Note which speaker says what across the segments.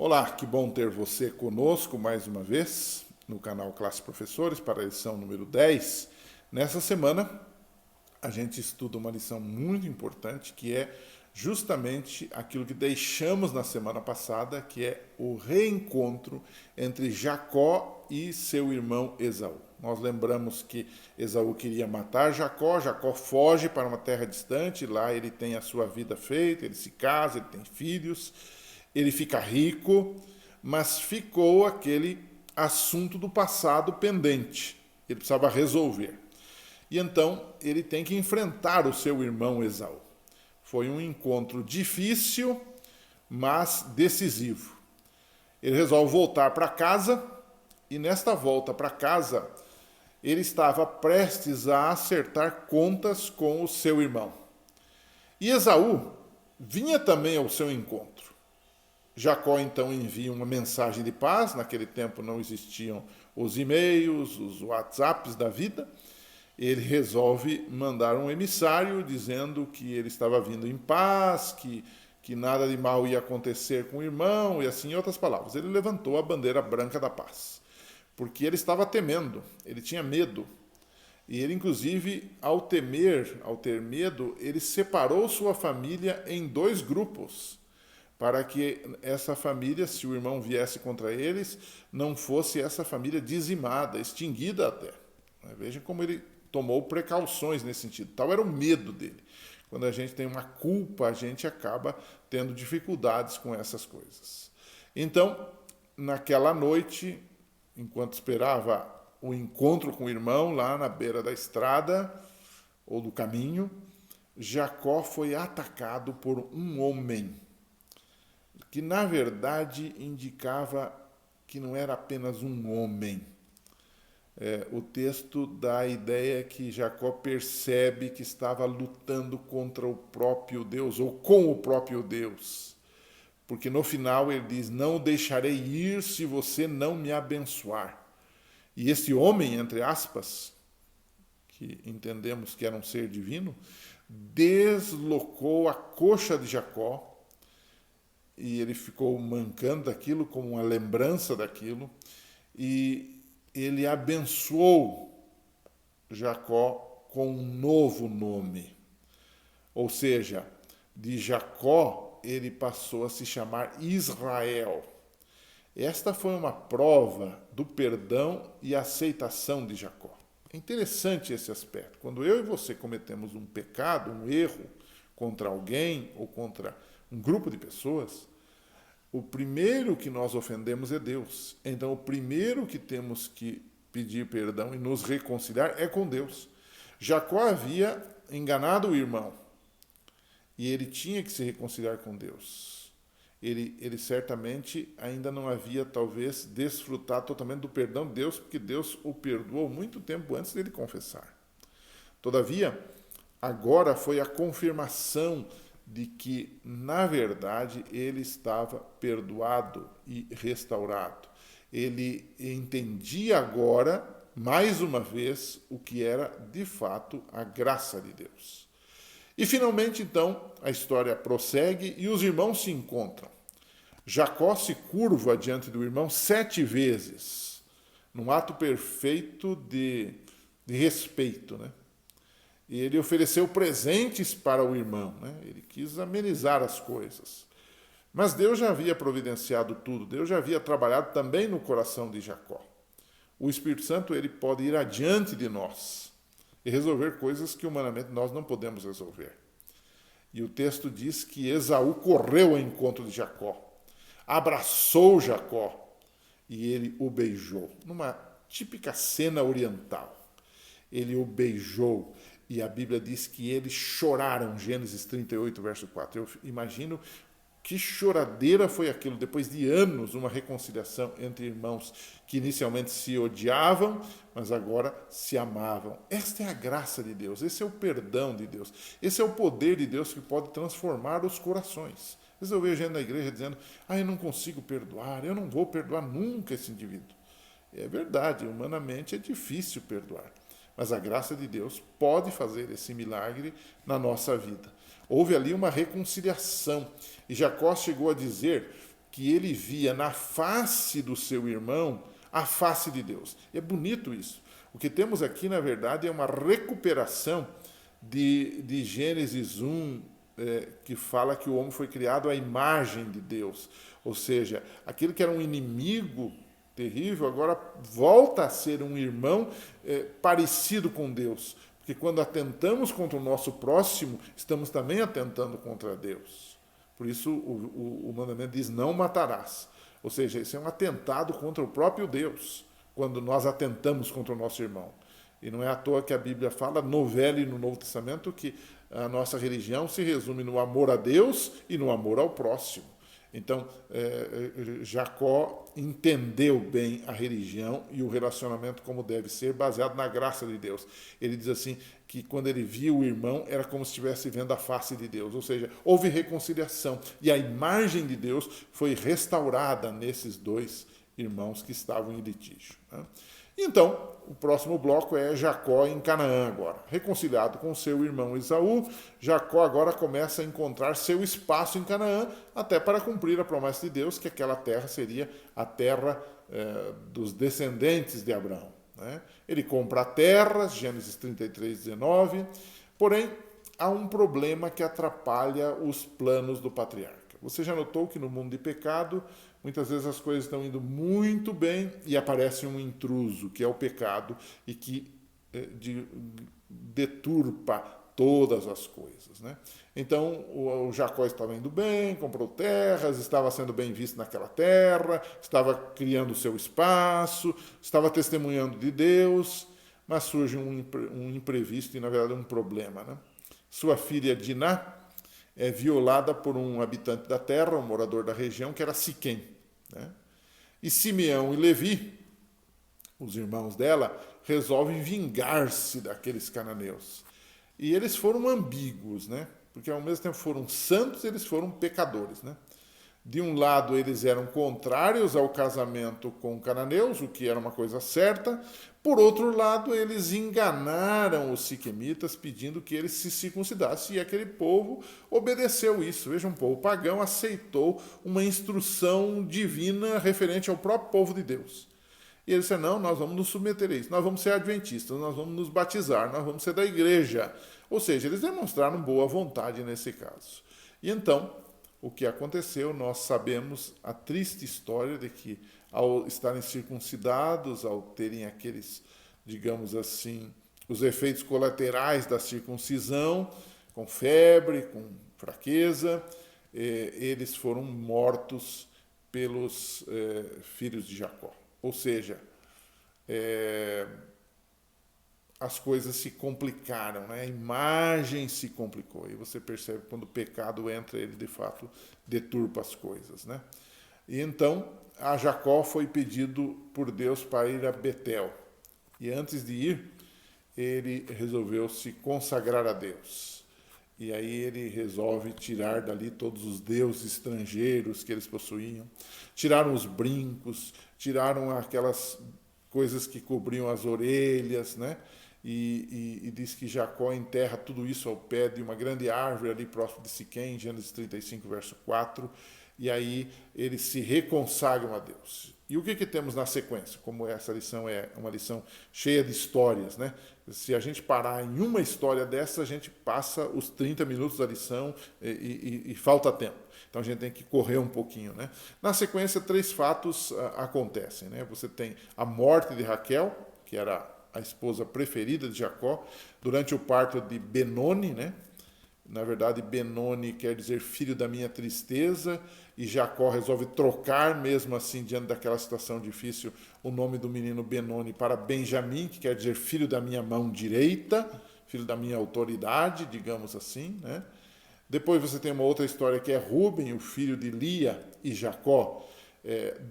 Speaker 1: Olá, que bom ter você conosco mais uma vez no canal Classe Professores para a lição número 10. Nessa semana, a gente estuda uma lição muito importante que é justamente aquilo que deixamos na semana passada, que é o reencontro entre Jacó e seu irmão Esaú. Nós lembramos que Esaú queria matar Jacó, Jacó foge para uma terra distante, lá ele tem a sua vida feita, ele se casa, ele tem filhos, ele fica rico, mas ficou aquele assunto do passado pendente, ele precisava resolver. E então ele tem que enfrentar o seu irmão Esaú. Foi um encontro difícil, mas decisivo. Ele resolve voltar para casa e nesta volta para casa ele estava prestes a acertar contas com o seu irmão. E Esaú vinha também ao seu encontro. Jacó então envia uma mensagem de paz, naquele tempo não existiam os e-mails, os WhatsApps da vida. Ele resolve mandar um emissário dizendo que ele estava vindo em paz, que nada de mal ia acontecer com o irmão, e assim, em outras palavras. Ele levantou a bandeira branca da paz, porque ele estava temendo, ele tinha medo. E ele, inclusive, ao ter medo, ele separou sua família em dois grupos, para que essa família, se o irmão viesse contra eles, não fosse essa família dizimada, extinguida até. Vejam como ele tomou precauções nesse sentido. Tal era o medo dele. Quando a gente tem uma culpa, a gente acaba tendo dificuldades com essas coisas. Então, naquela noite, enquanto esperava o encontro com o irmão lá na beira da estrada ou do caminho, Jacó foi atacado por um homem que, na verdade, indicava que não era apenas um homem. O texto dá a ideia que Jacó percebe que estava lutando contra o próprio Deus, ou com o próprio Deus. Porque no final ele diz, não o deixarei ir se você não me abençoar. E esse homem, entre aspas, que entendemos que era um ser divino, deslocou a coxa de Jacó, e ele ficou mancando daquilo, como uma lembrança daquilo, e ele abençoou Jacó com um novo nome. Ou seja, de Jacó ele passou a se chamar Israel. Esta foi uma prova do perdão e aceitação de Jacó. É interessante esse aspecto. Quando eu e você cometemos um pecado, um erro contra alguém ou contra um grupo de pessoas, o primeiro que nós ofendemos é Deus. Então, o primeiro que temos que pedir perdão e nos reconciliar é com Deus. Jacó havia enganado o irmão e ele tinha que se reconciliar com Deus. Ele certamente ainda não havia, talvez, desfrutado totalmente do perdão de Deus, porque Deus o perdoou muito tempo antes dele confessar. Todavia, agora foi a confirmação de que, na verdade, ele estava perdoado e restaurado. Ele entendia agora, mais uma vez, o que era, de fato, a graça de Deus. E, finalmente, então, a história prossegue e os irmãos se encontram. Jacó se curva diante do irmão 7 vezes, num ato perfeito de respeito, né? E ele ofereceu presentes para o irmão, né? Ele quis amenizar as coisas. Mas Deus já havia providenciado tudo, Deus já havia trabalhado também no coração de Jacó. O Espírito Santo ele pode ir adiante de nós e resolver coisas que humanamente nós não podemos resolver. E o texto diz que Esaú correu ao encontro de Jacó, abraçou Jacó e ele o beijou. Numa típica cena oriental, ele o beijou. E a Bíblia diz que eles choraram, Gênesis 38, verso 4. Eu imagino que choradeira foi aquilo, depois de anos, uma reconciliação entre irmãos que inicialmente se odiavam, mas agora se amavam. Esta é a graça de Deus, esse é o perdão de Deus, esse é o poder de Deus que pode transformar os corações. Às vezes eu vejo gente na igreja dizendo, eu não consigo perdoar, eu não vou perdoar nunca esse indivíduo. É verdade, humanamente é difícil perdoar. Mas a graça de Deus pode fazer esse milagre na nossa vida. Houve ali uma reconciliação. E Jacó chegou a dizer que ele via na face do seu irmão a face de Deus. É bonito isso. O que temos aqui, na verdade, é uma recuperação de Gênesis 1, que fala que o homem foi criado à imagem de Deus. Ou seja, aquele que era um inimigo terrível, agora volta a ser um irmão parecido com Deus. Porque quando atentamos contra o nosso próximo, estamos também atentando contra Deus. Por isso o mandamento diz, não matarás. Ou seja, isso é um atentado contra o próprio Deus, quando nós atentamos contra o nosso irmão. E não é à toa que a Bíblia fala no Velho e no Novo Testamento que a nossa religião se resume no amor a Deus e no amor ao próximo. Então, Jacó entendeu bem a religião e o relacionamento como deve ser, baseado na graça de Deus. Ele diz assim, que quando ele viu o irmão, era como se estivesse vendo a face de Deus. Ou seja, houve reconciliação. E a imagem de Deus foi restaurada nesses dois irmãos que estavam em litígio. Então, o próximo bloco é Jacó em Canaã agora. Reconciliado com seu irmão Esaú, Jacó agora começa a encontrar seu espaço em Canaã, até para cumprir a promessa de Deus, que aquela terra seria a terra dos descendentes de Abraão. Né? Ele compra terras, Gênesis 33, 19, porém, há um problema que atrapalha os planos do patriarca. Você já notou que no mundo de pecado, muitas vezes as coisas estão indo muito bem e aparece um intruso, que é o pecado, e que deturpa todas as coisas. Né? Então, o Jacó estava indo bem, comprou terras, estava sendo bem visto naquela terra, estava criando o seu espaço, estava testemunhando de Deus, mas surge um imprevisto e, na verdade, um problema. Né? Sua filha Diná é violada por um habitante da terra, um morador da região, que era Siquém. Né? E Simeão e Levi, os irmãos dela, resolvem vingar-se daqueles cananeus. E eles foram ambíguos, né? Porque ao mesmo tempo foram santos, eles foram pecadores. Né? De um lado, eles eram contrários ao casamento com cananeus, o que era uma coisa certa. Por outro lado, eles enganaram os siquemitas, pedindo que eles se circuncidassem. E aquele povo obedeceu isso. Veja, um povo pagão aceitou uma instrução divina referente ao próprio povo de Deus. E eles disseram, não, nós vamos nos submeter a isso, nós vamos ser adventistas, nós vamos nos batizar, nós vamos ser da igreja. Ou seja, eles demonstraram boa vontade nesse caso. E então, o que aconteceu, nós sabemos a triste história de que, ao estarem circuncidados, ao terem aqueles, digamos assim, os efeitos colaterais da circuncisão, com febre, com fraqueza, eles foram mortos pelos filhos de Jacó. Ou seja, as coisas se complicaram, né? A imagem se complicou. E você percebe que quando o pecado entra, ele de fato deturpa as coisas. Né? E então, a Jacó foi pedido por Deus para ir a Betel. E antes de ir, ele resolveu se consagrar a Deus. E aí ele resolve tirar dali todos os deuses estrangeiros que eles possuíam. Tiraram os brincos, tiraram aquelas coisas que cobriam as orelhas, né? E diz que Jacó enterra tudo isso ao pé de uma grande árvore ali próximo de Siquém, Gênesis 35, verso 4, e aí eles se reconsagram a Deus. E o que temos na sequência? Como essa lição é uma lição cheia de histórias, né? Se a gente parar em uma história dessa, a gente passa os 30 minutos da lição e falta tempo. Então a gente tem que correr um pouquinho. Né? Na sequência, 3 fatos acontecem. Né? Você tem a morte de Raquel, que era a esposa preferida de Jacó, durante o parto de Benoni, né? Na verdade, Benoni quer dizer filho da minha tristeza, e Jacó resolve trocar, mesmo assim, diante daquela situação difícil, o nome do menino Benoni para Benjamim, que quer dizer filho da minha mão direita, filho da minha autoridade, digamos assim. Né? Depois você tem uma outra história que é Rúben, o filho de Lia, e Jacó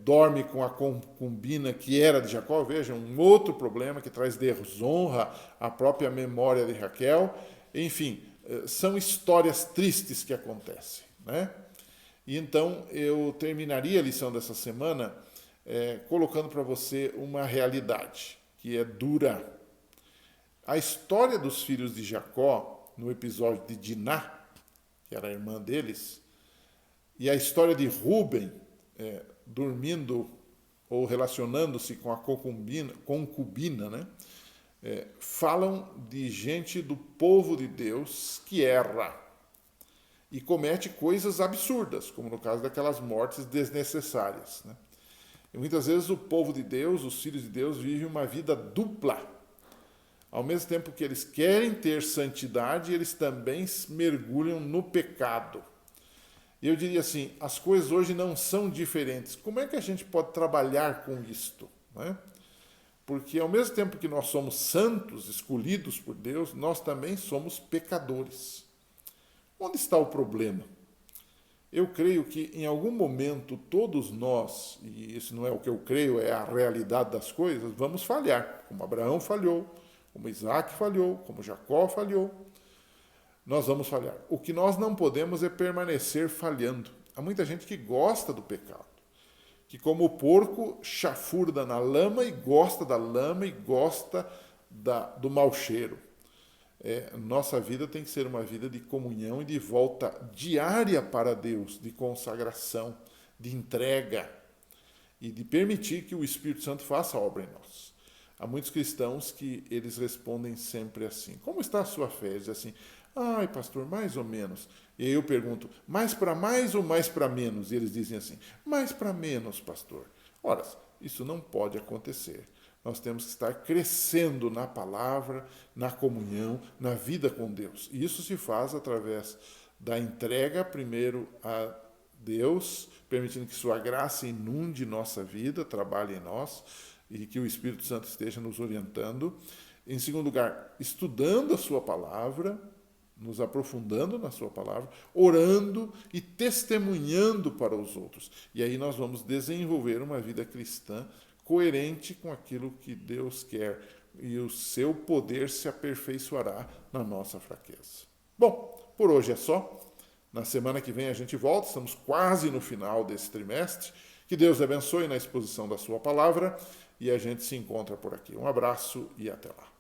Speaker 1: dorme com a concubina que era de Jacó. Veja, um outro problema que traz desonra à própria memória de Raquel. Enfim, são histórias tristes que acontecem. Né? E então eu terminaria a lição dessa semana colocando para você uma realidade que é dura. A história dos filhos de Jacó, no episódio de Diná, que era a irmã deles, e a história de Rúben, dormindo ou relacionando-se com a concubina, né? Falam de gente do povo de Deus que erra e comete coisas absurdas, como no caso daquelas mortes desnecessárias, né? E muitas vezes o povo de Deus, os filhos de Deus, vivem uma vida dupla. Ao mesmo tempo que eles querem ter santidade, eles também mergulham no pecado. E eu diria assim, as coisas hoje não são diferentes. Como é que a gente pode trabalhar com isto, né? Porque ao mesmo tempo que nós somos santos, escolhidos por Deus, nós também somos pecadores. Onde está o problema? Eu creio que em algum momento todos nós, e isso não é o que eu creio, é a realidade das coisas, vamos falhar, como Abraão falhou, como Isaac falhou, como Jacó falhou. Nós vamos falhar. O que nós não podemos é permanecer falhando. Há muita gente que gosta do pecado, que como o porco chafurda na lama e gosta da lama e gosta do mau cheiro. Nossa vida tem que ser uma vida de comunhão e de volta diária para Deus, de consagração, de entrega e de permitir que o Espírito Santo faça a obra em nós. Há muitos cristãos que eles respondem sempre assim: como está a sua fé? Eles dizem assim: ai, pastor, mais ou menos. E aí eu pergunto: mais para mais ou mais para menos? E eles dizem assim: mais para menos, pastor. Ora, isso não pode acontecer. Nós temos que estar crescendo na palavra, na comunhão, na vida com Deus. E isso se faz através da entrega primeiro a Deus, permitindo que sua graça inunde nossa vida, trabalhe em nós e que o Espírito Santo esteja nos orientando. Em segundo lugar, estudando a sua palavra, nos aprofundando na sua palavra, orando e testemunhando para os outros. E aí nós vamos desenvolver uma vida cristã coerente com aquilo que Deus quer, e o seu poder se aperfeiçoará na nossa fraqueza. Bom, por hoje é só. Na semana que vem a gente volta, estamos quase no final desse trimestre. Que Deus abençoe na exposição da sua palavra e a gente se encontra por aqui. Um abraço e até lá.